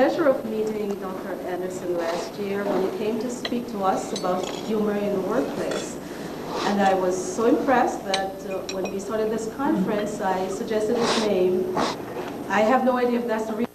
pleasure of meeting Dr. Anderson last year when he came to speak to us about humor in the workplace. And I was so impressed that when we started this conference, I suggested his name. I have no idea if that's the reason.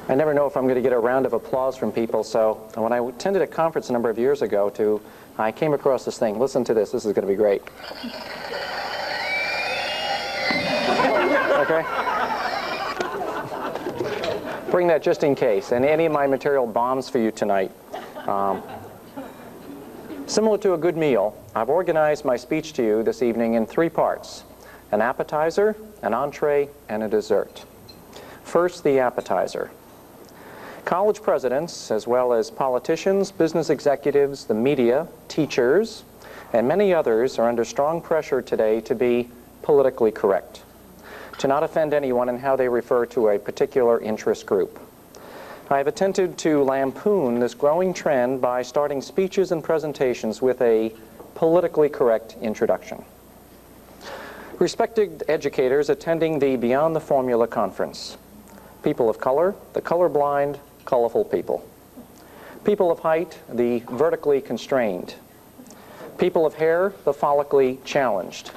I never know if I'm going to get a round of applause from people, so when I attended a conference a number of years ago, I came across this thing. Listen to this. This is going to be great. Okay? Bring that just in case. And any of my material bombs for you tonight. Similar to a good meal, I've organized my speech to you this evening in 3 parts: an appetizer, an entree, and a dessert. First, the appetizer. College presidents, as well as politicians, business executives, the media, teachers, and many others are under strong pressure today to be politically correct, to not offend anyone in how they refer to a particular interest group. I have attempted to lampoon this growing trend by starting speeches and presentations with a politically correct introduction. Respected educators attending the Beyond the Formula conference, people of color, the colorblind, colorful people. People of height, the vertically constrained. People of hair, the follically challenged.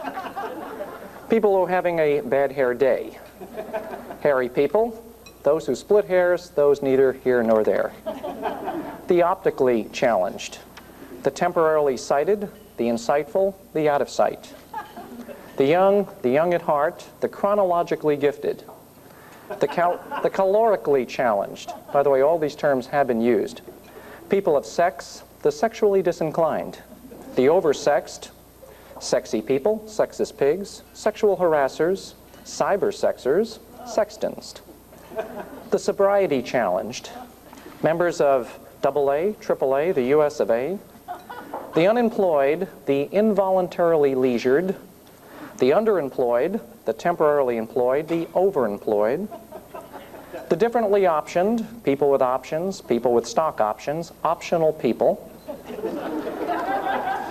People who are having a bad hair day. Hairy people, those who split hairs, those neither here nor there. The optically challenged. The temporarily sighted, the insightful, the out of sight. The young at heart, the chronologically gifted. The calorically challenged. By the way, all these terms have been used. People of sex, the sexually disinclined. The oversexed, sexy people, sexist pigs, sexual harassers, cybersexers, sextons. The sobriety challenged. Members of AA, AAA, the US of A. The unemployed, the involuntarily leisured. The underemployed, the temporarily employed, the overemployed. The differently optioned, people with options, people with stock options, optional people.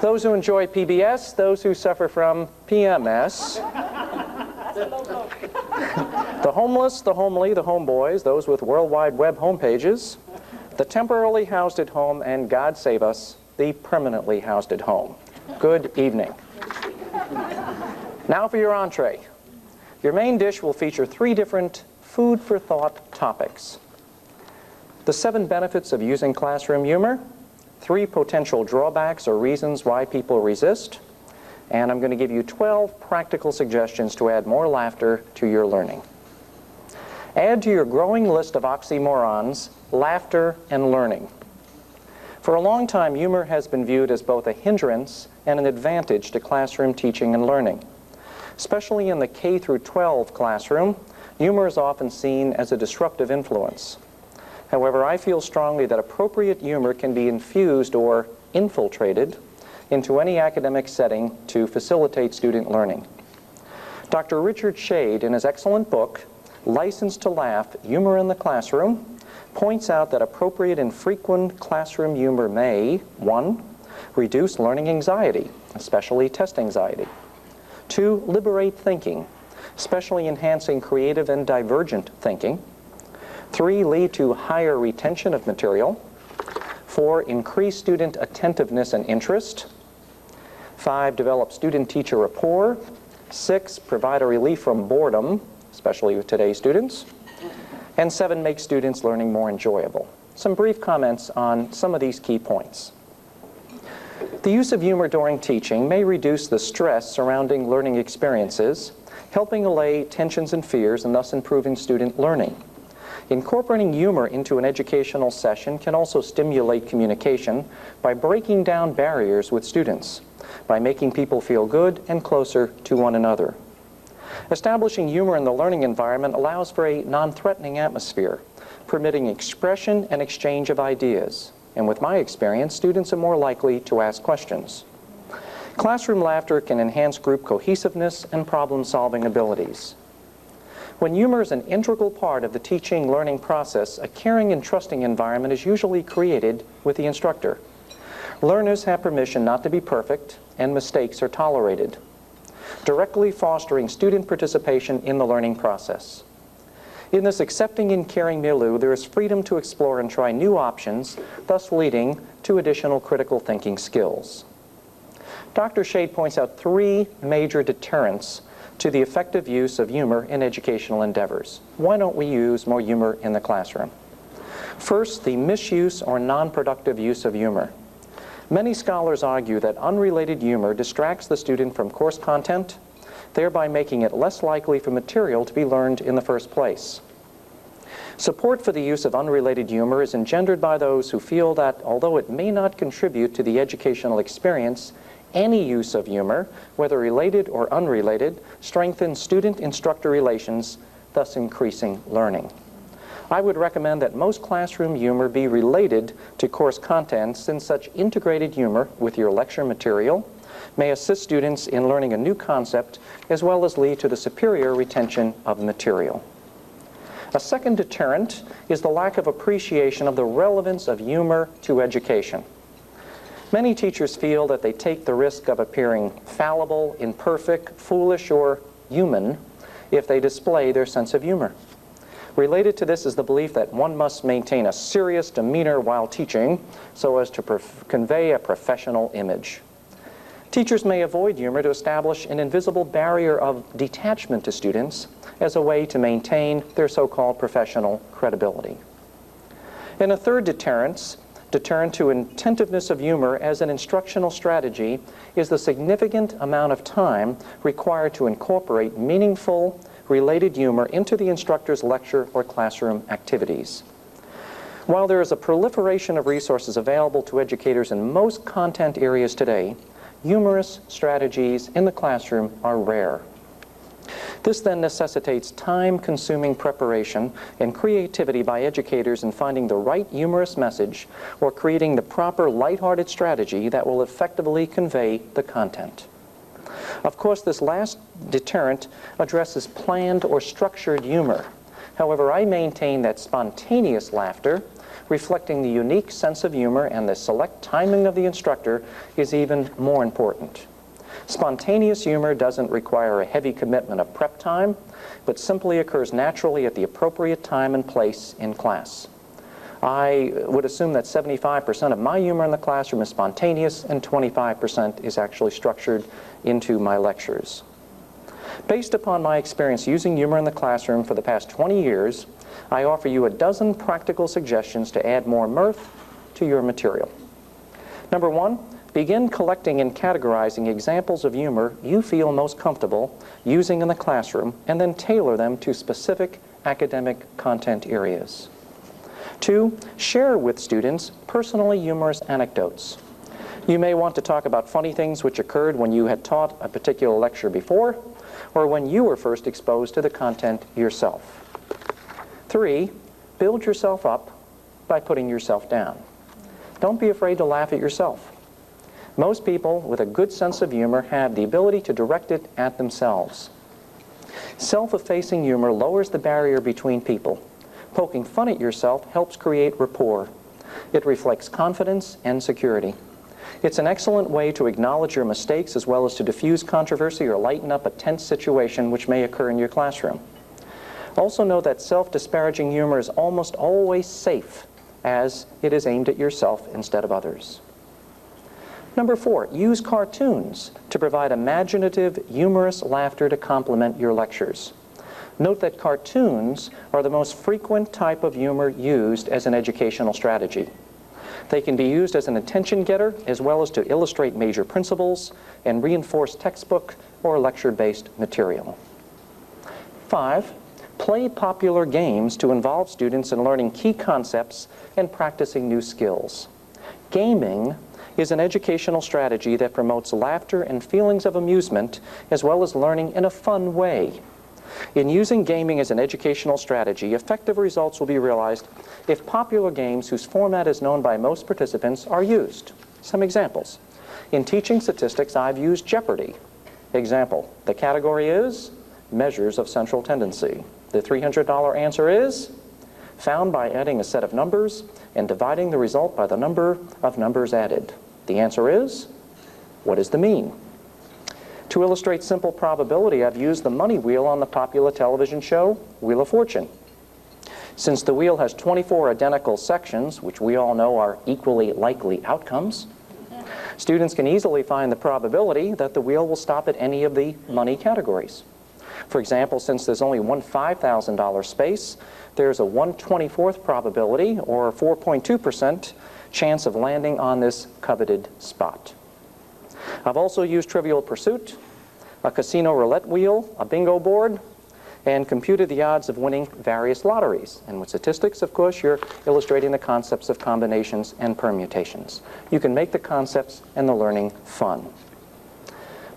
Those who enjoy PBS, those who suffer from PMS. The homeless, the homely, the homeboys, those with World Wide Web homepages. The temporarily housed at home, and God save us, the permanently housed at home. Good evening. Now for your entree. Your main dish will feature 3 different food for thought topics. The 7 benefits of using classroom humor, 3 potential drawbacks or reasons why people resist, and I'm going to give you 12 practical suggestions to add more laughter to your learning. Add to your growing list of oxymorons, laughter and learning. For a long time, humor has been viewed as both a hindrance and an advantage to classroom teaching and learning. Especially in the K through 12 classroom, humor is often seen as a disruptive influence. However, I feel strongly that appropriate humor can be infused or infiltrated into any academic setting to facilitate student learning. Dr. Richard Shade, in his excellent book, License to Laugh, Humor in the Classroom, points out that appropriate and frequent classroom humor may, 1, reduce learning anxiety, especially test anxiety. 2, liberate thinking, especially enhancing creative and divergent thinking. 3, lead to higher retention of material. 4, increase student attentiveness and interest. 5, develop student-teacher rapport. 6, provide a relief from boredom, especially with today's students. And 7, make students' learning more enjoyable. Some brief comments on some of these key points. The use of humor during teaching may reduce the stress surrounding learning experiences helping allay tensions and fears and thus improving student learning. Incorporating humor into an educational session can also stimulate communication by breaking down barriers with students, by making people feel good and closer to one another. Establishing humor in the learning environment allows for a non-threatening atmosphere, permitting expression and exchange of ideas. And with my experience, students are more likely to ask questions. Classroom laughter can enhance group cohesiveness and problem-solving abilities. When humor is an integral part of the teaching-learning process, a caring and trusting environment is usually created with the instructor. Learners have permission not to be perfect, and mistakes are tolerated, directly fostering student participation in the learning process. In this accepting and caring milieu, there is freedom to explore and try new options, thus leading to additional critical thinking skills. Dr. Shade points out three major deterrents to the effective use of humor in educational endeavors. Why don't we use more humor in the classroom? First, the misuse or non-productive use of humor. Many scholars argue that unrelated humor distracts the student from course content, thereby making it less likely for material to be learned in the first place. Support for the use of unrelated humor is engendered by those who feel that although it may not contribute to the educational experience, any use of humor, whether related or unrelated, strengthens student-instructor relations, thus increasing learning. I would recommend that most classroom humor be related to course content, since such integrated humor with your lecture material may assist students in learning a new concept as well as lead to the superior retention of the material. A second deterrent is the lack of appreciation of the relevance of humor to education. Many teachers feel that they take the risk of appearing fallible, imperfect, foolish, or human if they display their sense of humor. Related to this is the belief that one must maintain a serious demeanor while teaching so as to convey a professional image. Teachers may avoid humor to establish an invisible barrier of detachment to students as a way to maintain their so-called professional credibility. And a third deterrent to attentiveness of humor as an instructional strategy is the significant amount of time required to incorporate meaningful, related humor into the instructor's lecture or classroom activities. While there is a proliferation of resources available to educators in most content areas today, humorous strategies in the classroom are rare. This then necessitates time-consuming preparation and creativity by educators in finding the right humorous message or creating the proper lighthearted strategy that will effectively convey the content. Of course, this last deterrent addresses planned or structured humor. However, I maintain that spontaneous laughter, reflecting the unique sense of humor and the select timing of the instructor, is even more important. Spontaneous humor doesn't require a heavy commitment of prep time, but simply occurs naturally at the appropriate time and place in class. I would assume that 75% of my humor in the classroom is spontaneous and 25% is actually structured into my lectures. Based upon my experience using humor in the classroom for the past 20 years, I offer you a dozen practical suggestions to add more mirth to your material. Number one, begin collecting and categorizing examples of humor you feel most comfortable using in the classroom, and then tailor them to specific academic content areas. Two, share with students personally humorous anecdotes. You may want to talk about funny things which occurred when you had taught a particular lecture before, or when you were first exposed to the content yourself. Three, build yourself up by putting yourself down. Don't be afraid to laugh at yourself. Most people with a good sense of humor have the ability to direct it at themselves. Self-effacing humor lowers the barrier between people. Poking fun at yourself helps create rapport. It reflects confidence and security. It's an excellent way to acknowledge your mistakes as well as to diffuse controversy or lighten up a tense situation which may occur in your classroom. Also know that self-disparaging humor is almost always safe, as it is aimed at yourself instead of others. Number four, use cartoons to provide imaginative, humorous laughter to complement your lectures. Note that cartoons are the most frequent type of humor used as an educational strategy. They can be used as an attention getter as well as to illustrate major principles and reinforce textbook or lecture-based material. 5, play popular games to involve students in learning key concepts and practicing new skills. Gaming is an educational strategy that promotes laughter and feelings of amusement, as well as learning in a fun way. In using gaming as an educational strategy, effective results will be realized if popular games whose format is known by most participants are used. Some examples. In teaching statistics, I've used Jeopardy! Example, the category is measures of central tendency. The $300 answer is found by adding a set of numbers and dividing the result by the number of numbers added. The answer is, what is the mean? To illustrate simple probability, I've used the money wheel on the popular television show Wheel of Fortune. Since the wheel has 24 identical sections, which we all know are equally likely outcomes, students can easily find the probability that the wheel will stop at any of the money categories. For example, since there's only one $5,000 space, there's a 1/24th probability, or 4.2% chance of landing on this coveted spot. I've also used Trivial Pursuit, a casino roulette wheel, a bingo board, and computed the odds of winning various lotteries. And with statistics, of course, you're illustrating the concepts of combinations and permutations. You can make the concepts and the learning fun.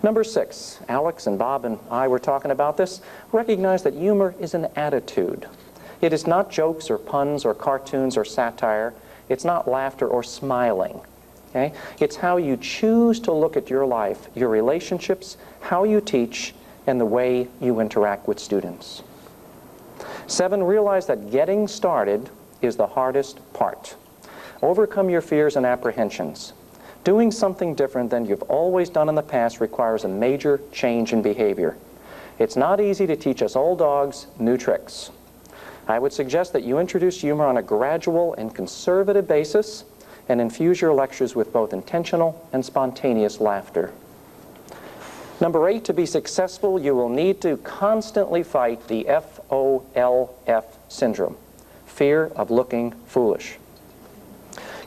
Number 6, Alex and Bob and I were talking about this. Recognize that humor is an attitude. It is not jokes or puns or cartoons or satire. It's not laughter or smiling. Okay? It's how you choose to look at your life, your relationships, how you teach, and the way you interact with students. 7, realize that getting started is the hardest part. Overcome your fears and apprehensions. Doing something different than you've always done in the past requires a major change in behavior. It's not easy to teach us old dogs new tricks. I would suggest that you introduce humor on a gradual and conservative basis and infuse your lectures with both intentional and spontaneous laughter. Number 8, to be successful, you will need to constantly fight the FOLF syndrome, fear of looking foolish.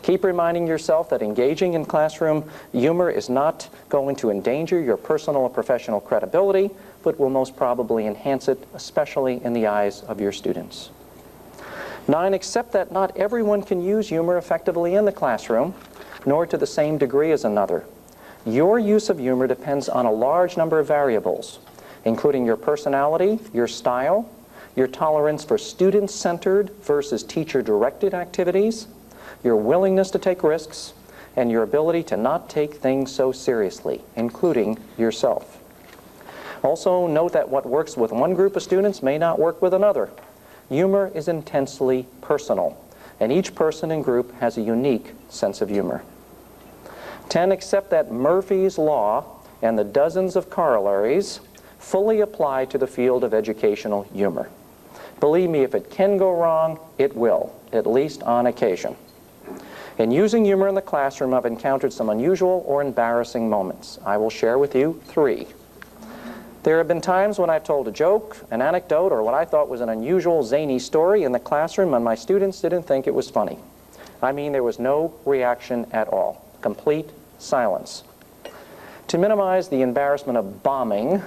Keep reminding yourself that engaging in classroom humor is not going to endanger your personal or professional credibility, but will most probably enhance it, especially in the eyes of your students. 9, accept that not everyone can use humor effectively in the classroom, nor to the same degree as another. Your use of humor depends on a large number of variables, including your personality, your style, your tolerance for student-centered versus teacher-directed activities, your willingness to take risks, and your ability to not take things so seriously, including yourself. Also, note that what works with one group of students may not work with another. Humor is intensely personal, and each person and group has a unique sense of humor. 10, accept that Murphy's Law and the dozens of corollaries fully apply to the field of educational humor. Believe me, if it can go wrong, it will, at least on occasion. In using humor in the classroom, I've encountered some unusual or embarrassing moments. I will share with you 3. There have been times when I've told a joke, an anecdote, or what I thought was an unusual, zany story in the classroom, and my students didn't think it was funny. I mean, there was no reaction at all. Complete silence. To minimize the embarrassment of bombing,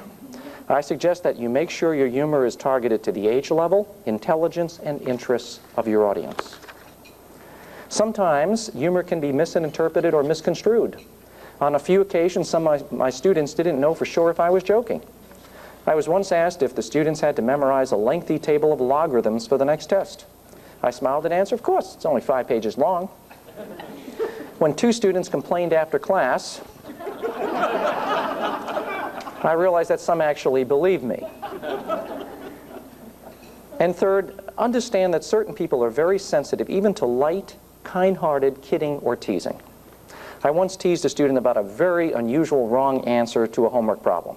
I suggest that you make sure your humor is targeted to the age level, intelligence, and interests of your audience. Sometimes humor can be misinterpreted or misconstrued. On a few occasions, some of my students didn't know for sure if I was joking. I was once asked if the students had to memorize a lengthy table of logarithms for the next test. I smiled and answered, of course, it's only 5 pages long. When 2 students complained after class, I realized that some actually believed me. And third, understand that certain people are very sensitive even to light, kind-hearted kidding or teasing. I once teased a student about a very unusual wrong answer to a homework problem.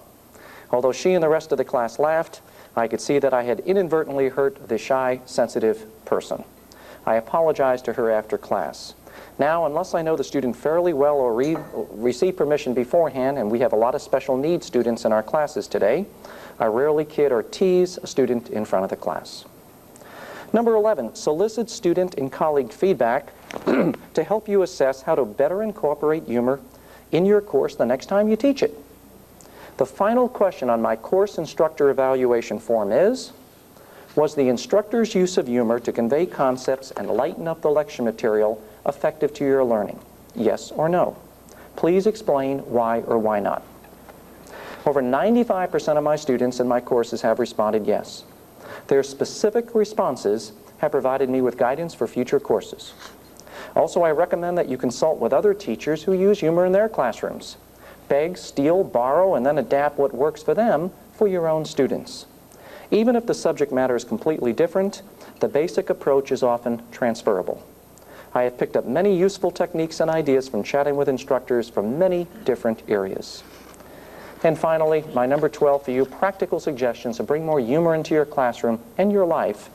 Although she and the rest of the class laughed, I could see that I had inadvertently hurt the shy, sensitive person. I apologized to her after class. Now, unless I know the student fairly well or receive permission beforehand, and we have a lot of special needs students in our classes today, I rarely kid or tease a student in front of the class. Number 11, solicit student and colleague feedback to help you assess how to better incorporate humor in your course the next time you teach it. The final question on my course instructor evaluation form is, was the instructor's use of humor to convey concepts and lighten up the lecture material effective to your learning? Yes or no? Please explain why or why not. Over 95% of my students in my courses have responded yes. Their specific responses have provided me with guidance for future courses. Also, I recommend that you consult with other teachers who use humor in their classrooms. Beg, steal, borrow, and then adapt what works for them for your own students. Even if the subject matter is completely different, the basic approach is often transferable. I have picked up many useful techniques and ideas from chatting with instructors from many different areas. And finally, my number 12 for you, practical suggestions to bring more humor into your classroom and your life.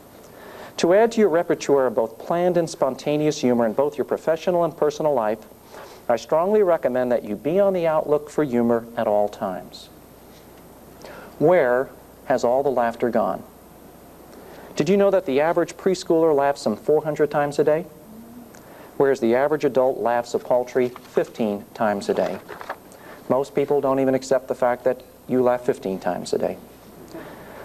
To add to your repertoire of both planned and spontaneous humor in both your professional and personal life, I strongly recommend that you be on the outlook for humor at all times. Where has all the laughter gone? Did you know that the average preschooler laughs some 400 times a day? Whereas the average adult laughs a paltry 15 times a day. Most people don't even accept the fact that you laugh 15 times a day.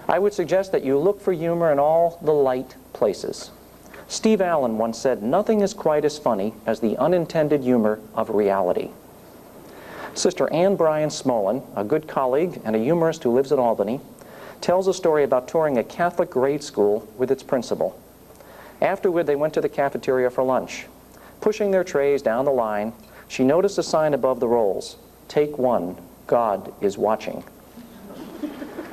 I would suggest that you look for humor in all the light places. Steve Allen once said, "Nothing is quite as funny as the unintended humor of reality." Sister Ann Bryan Smolin, a good colleague and a humorist who lives in Albany, tells a story about touring a Catholic grade school with its principal. Afterward, they went to the cafeteria for lunch. Pushing their trays down the line, she noticed a sign above the rolls, "Take one, God is watching."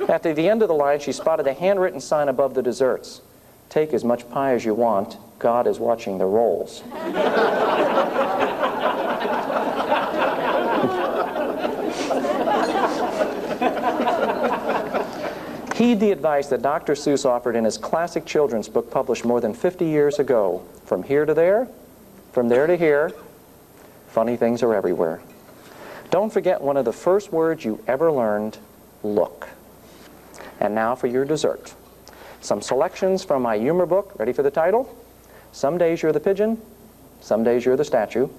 At the end of the line, she spotted a handwritten sign above the desserts, "Take as much pie as you want, God is watching the rolls." Heed the advice that Dr. Seuss offered in his classic children's book published more than 50 years ago. From here to there, from there to here, funny things are everywhere. Don't forget one of the first words you ever learned, look. And now for your dessert. Some selections from my humor book. Ready for the title? Some Days You're the Pigeon, Some Days You're the Statue.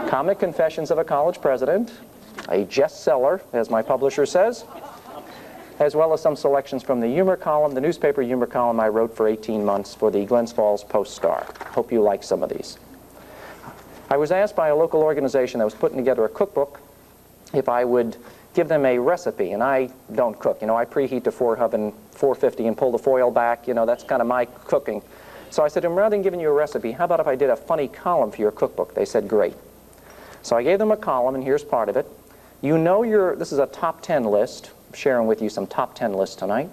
Comic Confessions of a College President, a bestseller, as my publisher says, as well as some selections from the humor column, the newspaper humor column I wrote for 18 months for the Glens Falls Post-Star. Hope you like some of these. I was asked by a local organization that was putting together a cookbook if I would give them a recipe, and I don't cook. You know, I preheat the 450 and pull the foil back. You know, that's kind of my cooking. So I said to them, rather than giving you a recipe, how about if I did a funny column for your cookbook? They said, great. So I gave them a column, and here's part of it. You know this is a top 10 list. I'm sharing with you some top 10 lists tonight.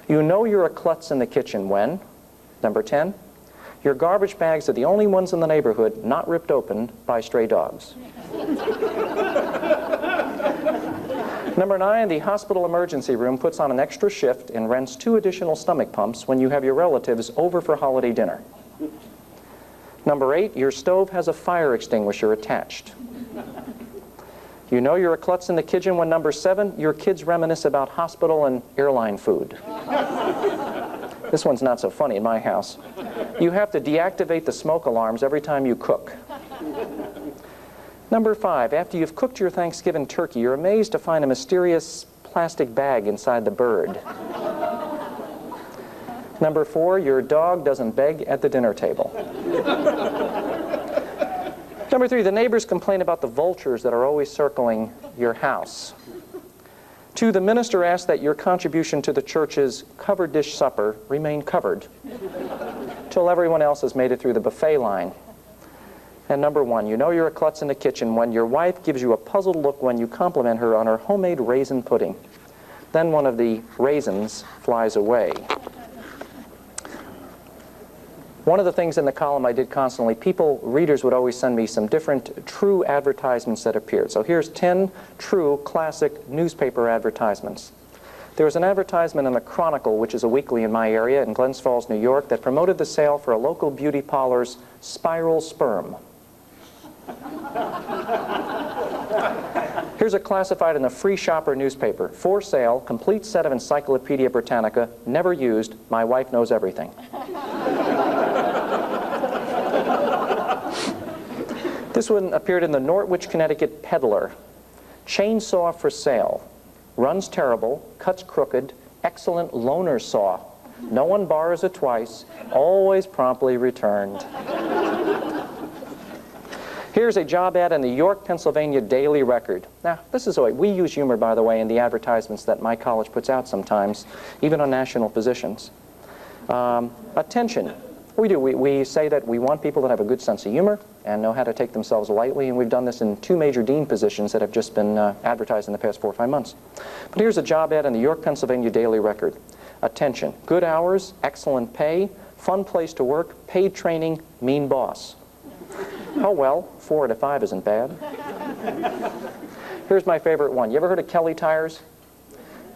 You know you're a klutz in the kitchen when, number 10, your garbage bags are the only ones in the neighborhood not ripped open by stray dogs. Number 9, the hospital emergency room puts on an extra shift and rents 2 additional stomach pumps when you have your relatives over for holiday dinner. Number 8, your stove has a fire extinguisher attached. You know you're a klutz in the kitchen when, number 7, your kids reminisce about hospital and airline food. This one's not so funny in my house. You have to deactivate the smoke alarms every time you cook. Number 5, after you've cooked your Thanksgiving turkey, you're amazed to find a mysterious plastic bag inside the bird. Number 4, your dog doesn't beg at the dinner table. Number 3, the neighbors complain about the vultures that are always circling your house. 2, the minister asks that your contribution to the church's covered dish supper remain covered till everyone else has made it through the buffet line. And number 1, you know you're a klutz in the kitchen when your wife gives you a puzzled look when you compliment her on her homemade raisin pudding. Then one of the raisins flies away. One of the things in the column I did constantly, readers would always send me some different true advertisements that appeared. So here's 10 true classic newspaper advertisements. There was an advertisement in the Chronicle, which is a weekly in my area in Glens Falls, New York, that promoted the sale for a local beauty parlor's spiral sperm. Here's a classified in the Free Shopper newspaper. For sale, complete set of Encyclopedia Britannica, never used, my wife knows everything. This one appeared in the Norwich, Connecticut Peddler. Chainsaw for sale. Runs terrible, cuts crooked, excellent loaner saw. No one borrows it twice, always promptly returned. Here's a job ad in the York, Pennsylvania Daily Record. Now, this is the way we use humor, by the way, in the advertisements that my college puts out sometimes, even on national positions. Attention. We say that we want people that have a good sense of humor and know how to take themselves lightly, and we've done this in 2 major dean positions that have just been advertised in the past 4 or 5 months. But here's a job ad in the York, Pennsylvania Daily Record. Attention. Good hours, excellent pay, fun place to work, paid training, mean boss. Oh well, 4 out of 5 isn't bad. Here's my favorite one. You ever heard of Kelly Tires?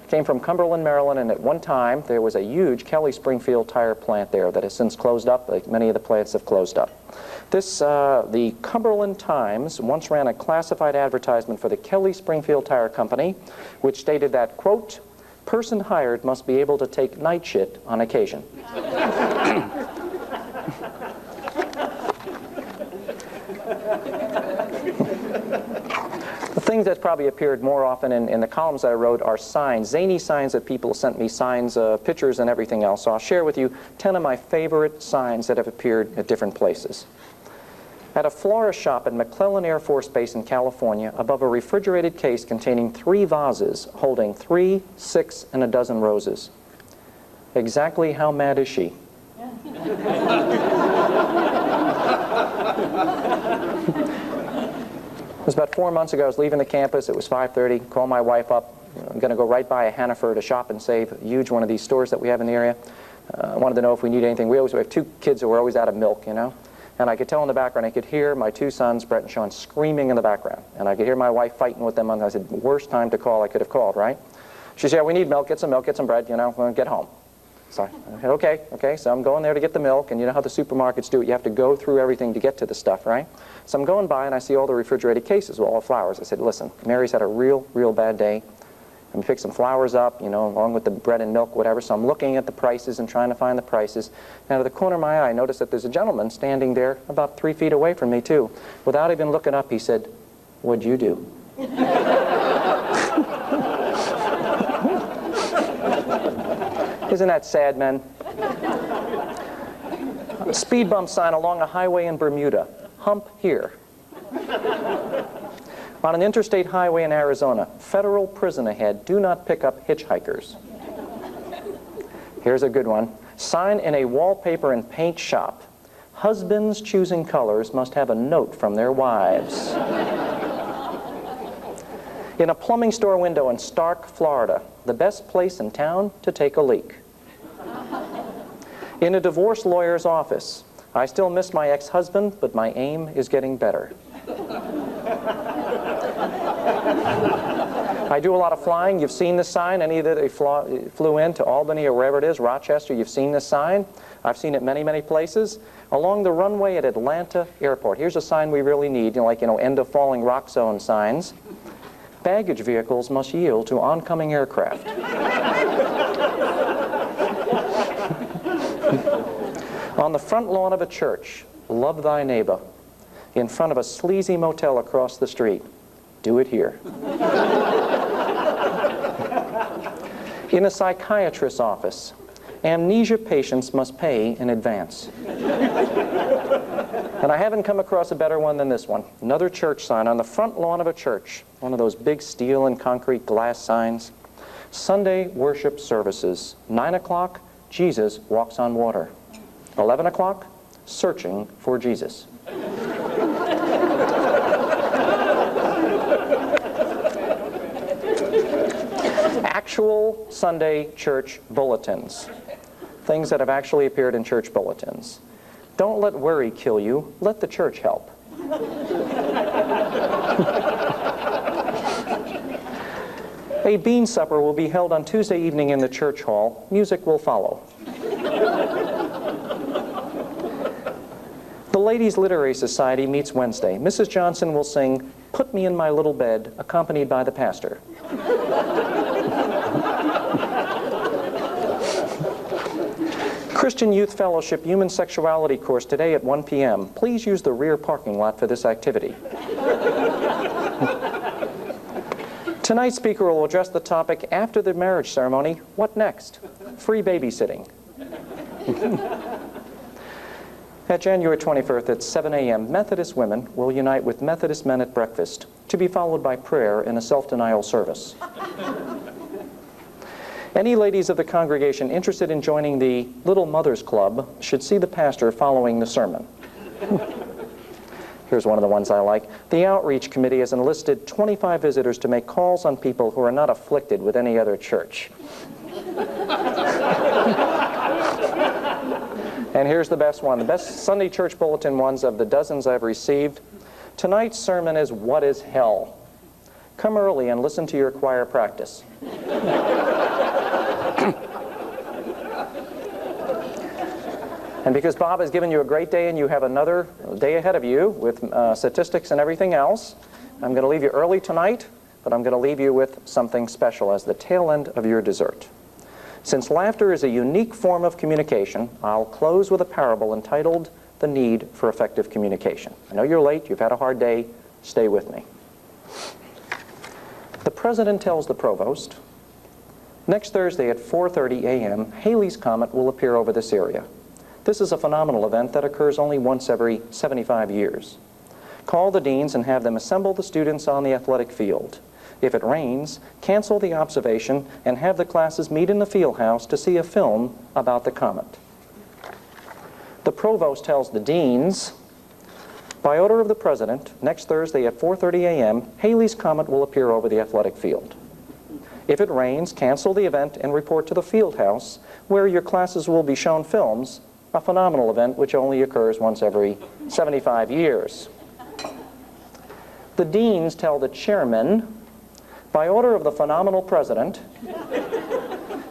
Came from Cumberland, Maryland, and at one time there was a huge Kelly Springfield tire plant there that has since closed up. Like many of the plants have closed up. The Cumberland Times once ran a classified advertisement for the Kelly Springfield Tire Company, which stated that, quote, person hired must be able to take night shift on occasion. The things that probably appeared more often in the columns that I wrote are signs, zany signs that people sent me, signs, pictures, and everything else. So I'll share with you 10 of my favorite signs that have appeared at different places. At a florist shop at McClellan Air Force Base in California, above a refrigerated case containing 3 vases holding 3, 6, and a dozen roses. Exactly how mad is she? It was about 4 months ago. I was leaving the campus. It was 5:30. Called my wife up. I'm going to go right by a Hannaford, a Shop and Save, a huge one of these stores that we have in the area. I wanted to know if we need anything. We have 2 kids who are always out of milk, you know. And I could tell in the background, I could hear my 2 sons, Brett and Sean, screaming in the background. And I could hear my wife fighting with them. And I said, worst time to call I could have called, right? She said, yeah, we need milk, get some bread, you know, we'll get home. So I said, okay, so I'm going there to get the milk, and you know how the supermarkets do it. You have to go through everything to get to the stuff, right? So I'm going by, and I see all the refrigerated cases with all the flowers. I said, listen, Mary's had a real bad day. And we picked some flowers up, you know, along with the bread and milk, whatever. So I'm looking at the prices and trying to find the prices. And out of the corner of my eye, I noticed that there's a gentleman standing there about 3 feet away from me, too. Without even looking up, he said, what'd you do? Isn't that sad, men? Speed bump sign along a highway in Bermuda. Hump here. On an interstate highway in Arizona, federal prison ahead, do not pick up hitchhikers. Here's a good one. Sign in a wallpaper and paint shop. Husbands choosing colors must have a note from their wives. In a plumbing store window in Stark, Florida, the best place in town to take a leak. In a divorce lawyer's office, I still miss my ex-husband, but my aim is getting better. I do a lot of flying. You've seen this sign. Any that flew into Albany or wherever it is, Rochester, you've seen this sign. I've seen it many places. Along the runway at Atlanta Airport, here's a sign we really need, end of falling rock zone signs. Baggage vehicles must yield to oncoming aircraft. On the front lawn of a church, love thy neighbor. In front of a sleazy motel across the street, do it here. In a psychiatrist's office, amnesia patients must pay in advance. And I haven't come across a better one than this one. Another church sign on the front lawn of a church, one of those big steel and concrete glass signs. Sunday worship services, 9 o'clock, Jesus walks on water. 11 o'clock, searching for Jesus. Actual Sunday church bulletins. Things that have actually appeared in church bulletins. Don't let worry kill you. Let the church help. A bean supper will be held on Tuesday evening in the church hall. Music will follow. The Ladies' Literary Society meets Wednesday. Mrs. Johnson will sing, "Put Me in My Little Bed," accompanied by the pastor. Christian Youth Fellowship Human Sexuality course today at 1 p.m. Please use the rear parking lot for this activity. Tonight's speaker will address the topic, after the marriage ceremony, what next? Free babysitting. At January 21st at 7 a.m., Methodist women will unite with Methodist men at breakfast, to be followed by prayer and a self-denial service. Any ladies of the congregation interested in joining the Little Mothers Club should see the pastor following the sermon. Here's one of the ones I like. The Outreach Committee has enlisted 25 visitors to make calls on people who are not afflicted with any other church. And here's the best one, the best Sunday Church Bulletin ones of the dozens I've received. Tonight's sermon is What is Hell? Come early and listen to your choir practice. And because Bob has given you a great day and you have another day ahead of you with statistics and everything else, I'm going to leave you early tonight, but I'm going to leave you with something special as the tail end of your dessert. Since laughter is a unique form of communication, I'll close with a parable entitled The Need for Effective Communication. I know you're late, you've had a hard day, stay with me. The president tells the provost, next Thursday at 4:30 a.m., Halley's Comet will appear over this area. This is a phenomenal event that occurs only once every 75 years. Call the deans and have them assemble the students on the athletic field. If it rains, cancel the observation and have the classes meet in the field house to see a film about the comet. The provost tells the deans, by order of the president, next Thursday at 4:30 a.m., Halley's Comet will appear over the athletic field. If it rains, cancel the event and report to the field house, where your classes will be shown films, a phenomenal event which only occurs once every 75 years. The deans tell the chairman, by order of the phenomenal president,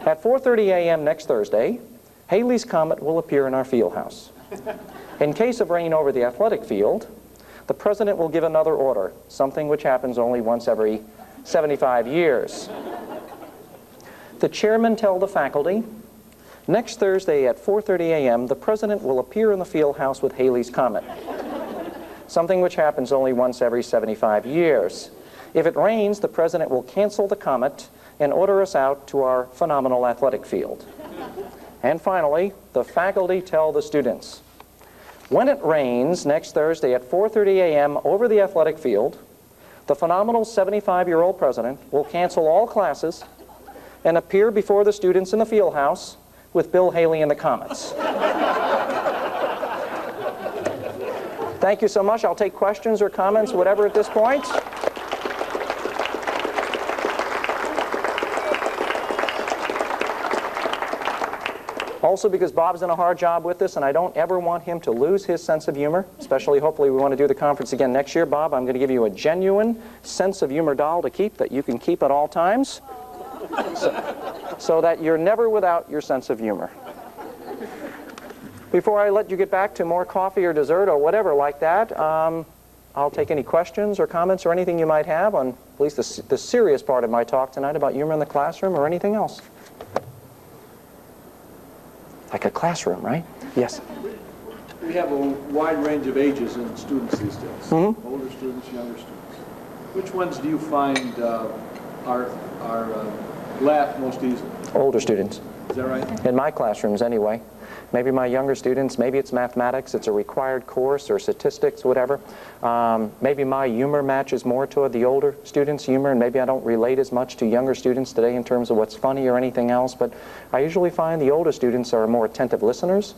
at 4:30 a.m. next Thursday, Halley's Comet will appear in our field house. In case of rain over the athletic field, the president will give another order, something which happens only once every 75 years. The chairman tell the faculty, next Thursday at 4:30 a.m., the president will appear in the field house with Halley's Comet, something which happens only once every 75 years. If it rains, the president will cancel the comet and order us out to our phenomenal athletic field. And finally, the faculty tell the students, when it rains next Thursday at 4:30 a.m. over the athletic field, the phenomenal 75-year-old president will cancel all classes and appear before the students in the field house with Bill Haley and the Comets. Thank you so much. I'll take questions or comments, whatever at this point. Also, because Bob's done a hard job with this, and I don't ever want him to lose his sense of humor, especially hopefully we want to do the conference again next year. Bob, I'm going to give you a genuine sense of humor doll to keep that you can keep at all times. So that you're never without your sense of humor. Before I let you get back to more coffee or dessert or whatever like that, I'll take any questions or comments or anything you might have on at least the serious part of my talk tonight about humor in the classroom or anything else. Like a classroom, right? Yes? We have a wide range of ages in students these days. Mm-hmm. Older students, younger students. Which ones do you find are laugh most easily? Older students. Is that right? In my classrooms, anyway. Maybe my younger students, maybe it's mathematics, it's a required course, or statistics, whatever. Maybe my humor matches more toward the older students' humor, and maybe I don't relate as much to younger students today in terms of what's funny or anything else, but I usually find the older students are more attentive listeners,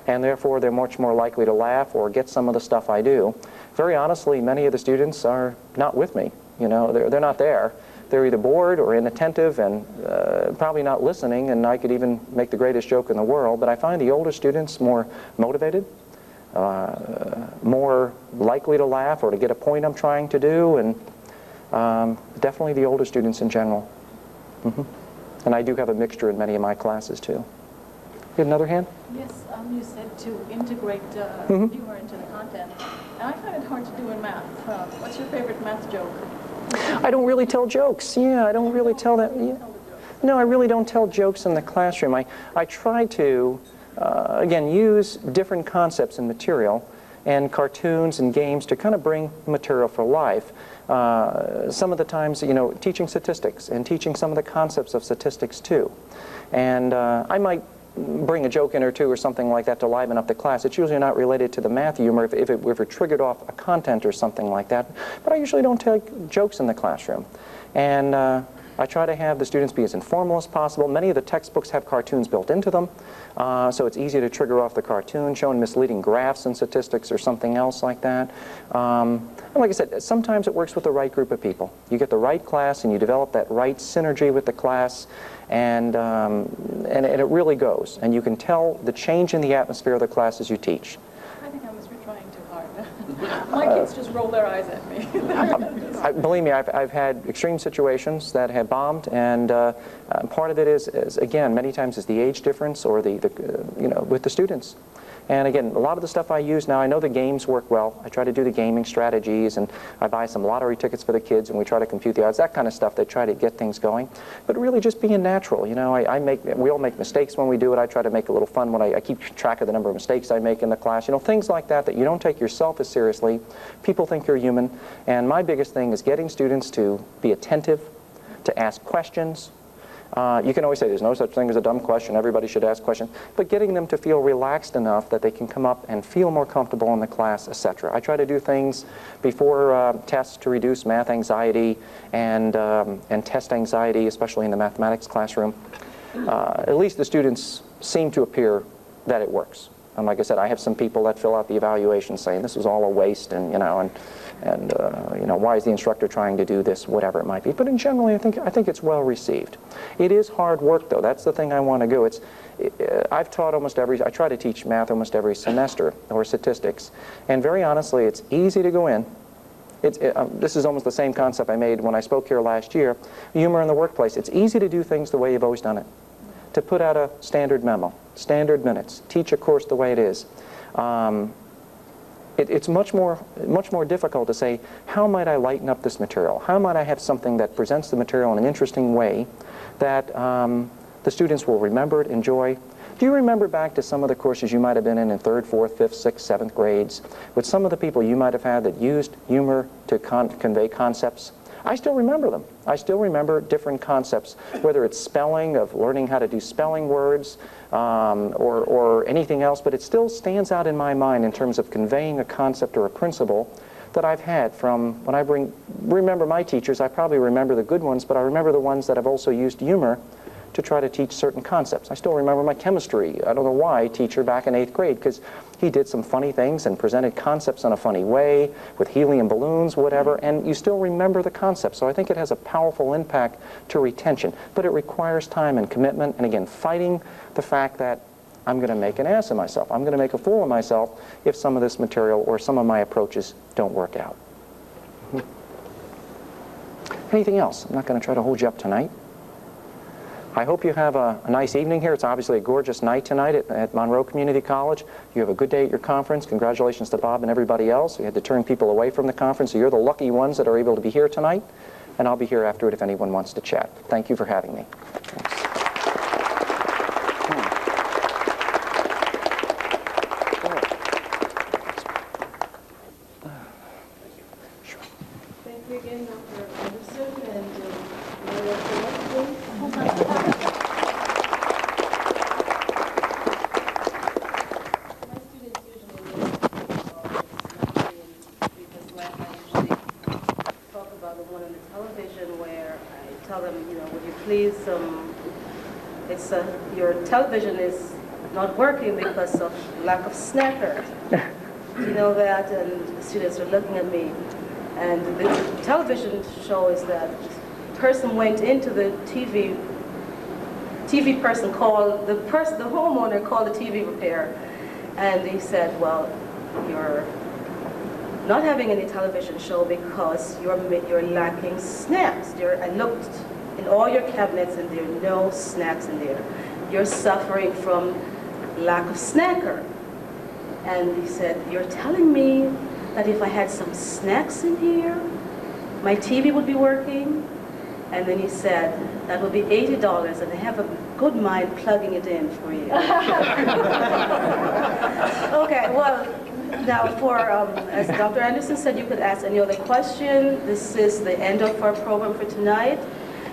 and therefore they're much more likely to laugh or get some of the stuff I do. Very honestly, many of the students are not with me. You know, they're not there. They're either bored or inattentive and probably not listening, and I could even make the greatest joke in the world, but I find the older students more motivated, more likely to laugh or to get a point I'm trying to do, and definitely the older students in general. Mm-hmm. And I do have a mixture in many of my classes too. You had another hand? Yes, you said to integrate Mm-hmm. humor into the content. And I find it hard to do in math. What's your favorite math joke? I don't really tell jokes. Yeah, I don't really tell that. Yeah. No, I really don't tell jokes in the classroom. I try to, again, use different concepts and material and cartoons and games to kind of bring material for life. Some of the times, teaching statistics and teaching some of the concepts of statistics too. And I might bring a joke in or two or something like that to liven up the class. It's usually not related to the math humor if it triggered off a content or something like that. But I usually don't take jokes in the classroom. And I try to have the students be as informal as possible. Many of the textbooks have cartoons built into them, so it's easy to trigger off the cartoon, showing misleading graphs and statistics or something else like that. And like I said, sometimes it works with the right group of people. You get the right class and you develop that right synergy with the class, and it really goes. And you can tell the change in the atmosphere of the class as you teach. I think I must be trying too hard. My kids just roll their eyes at me. Believe me, I've had extreme situations that have bombed, and part of it is again, many times is the age difference or with the students. And again, a lot of the stuff I use now, I know the games work well. I try to do the gaming strategies, and I buy some lottery tickets for the kids, and we try to compute the odds, that kind of stuff. They try to get things going. But really just being natural. We all make mistakes when we do it. I try to make a little fun when I keep track of the number of mistakes I make in the class. Things like that you don't take yourself as seriously. People think you're human. And my biggest thing is getting students to be attentive, to ask questions. You can always say there's no such thing as a dumb question, everybody should ask questions, but getting them to feel relaxed enough that they can come up and feel more comfortable in the class, etc. I try to do things before tests to reduce math anxiety and test anxiety, especially in the mathematics classroom. At least the students seem to appear that it works. And like I said, I have some people that fill out the evaluation saying this is all a waste, and why is the instructor trying to do this, whatever it might be. But in general, I think it's well received. It is hard work, though. That's the thing I want to do. I've taught I try to teach math almost every semester, or statistics. And very honestly, it's easy to go in. This is almost the same concept I made when I spoke here last year. Humor in the workplace. It's easy to do things the way you've always done it. To put out a standard memo, standard minutes, teach a course the way it is. It's much more difficult to say, how might I lighten up this material? How might I have something that presents the material in an interesting way that the students will remember it, enjoy? Do you remember back to some of the courses you might have been in 3rd, 4th, 5th, 6th, 7th grades with some of the people you might have had that used humor to convey concepts? I still remember them. I still remember different concepts, whether it's spelling, of learning how to do spelling words, or anything else, but it still stands out in my mind in terms of conveying a concept or a principle that I've had from when I remember my teachers. I probably remember the good ones, but I remember the ones that have also used humor to try to teach certain concepts. I still remember my chemistry, I don't know why, teacher back in 8th grade, because he did some funny things and presented concepts in a funny way with helium balloons, whatever, and you still remember the concept. So I think it has a powerful impact to retention, but it requires time and commitment, and again, fighting the fact that I'm going to make an ass of myself. I'm going to make a fool of myself if some of this material or some of my approaches don't work out. Anything else? I'm not going to try to hold you up tonight. I hope you have a nice evening here. It's obviously a gorgeous night tonight at Monroe Community College. You have a good day at your conference. Congratulations to Bob and everybody else. We had to turn people away from the conference, so you're the lucky ones that are able to be here tonight. And I'll be here after it if anyone wants to chat. Thank you for having me. Thank you again, Dr. Anderson, and Maria. My students usually know because like I usually talk about the one on the television where I tell them, would you please, your television is not working because of lack of snacker. You know that, and the students are looking at me. And the television show is that the person went into the TV person called, the homeowner called the TV repair, and he said, well, you're not having any television show because you're lacking snacks. I looked in all your cabinets and there are no snacks in there. You're suffering from lack of snacker. And he said, you're telling me that if I had some snacks in here, my TV would be working? And then he said, that would be $80, and I have a good mind plugging it in for you. Okay, well, Now, as Dr. Anderson said, you could ask any other question. This is the end of our program for tonight.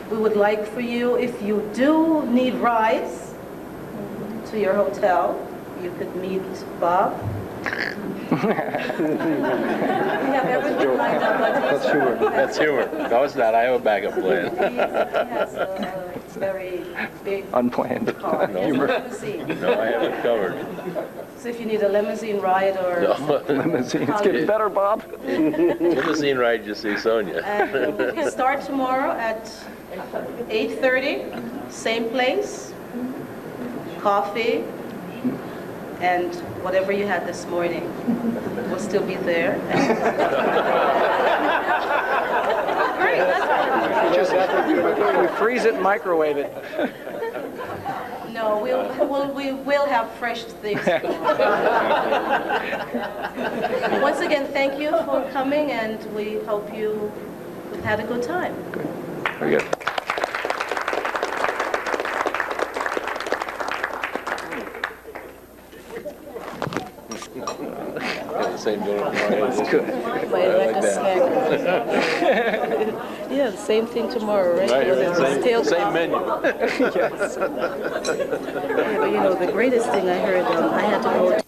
We would like for you, if you do need rides to your hotel, you could meet Bob. We have everything lined up. That's humor. That's humor. No, it's not. I have a backup plan. He has a very big Unplanned. car. Humor. Limousine. No, I have it covered. So if you need a limousine ride or... No. Limousine. It's getting better, Bob. Limousine ride, you see Sonia. And we start tomorrow at 8:30, same place, coffee, and whatever you had this morning will still be there. Great, that's Just we freeze it and microwave it. No, we will have fresh things. Once again, thank you for coming, and we hope you've had a good time. Very good. Same deal. That's good. Like a snack. Yeah, the same thing tomorrow, right? Same menu. Yeah, but you know, the greatest thing I heard, I had to go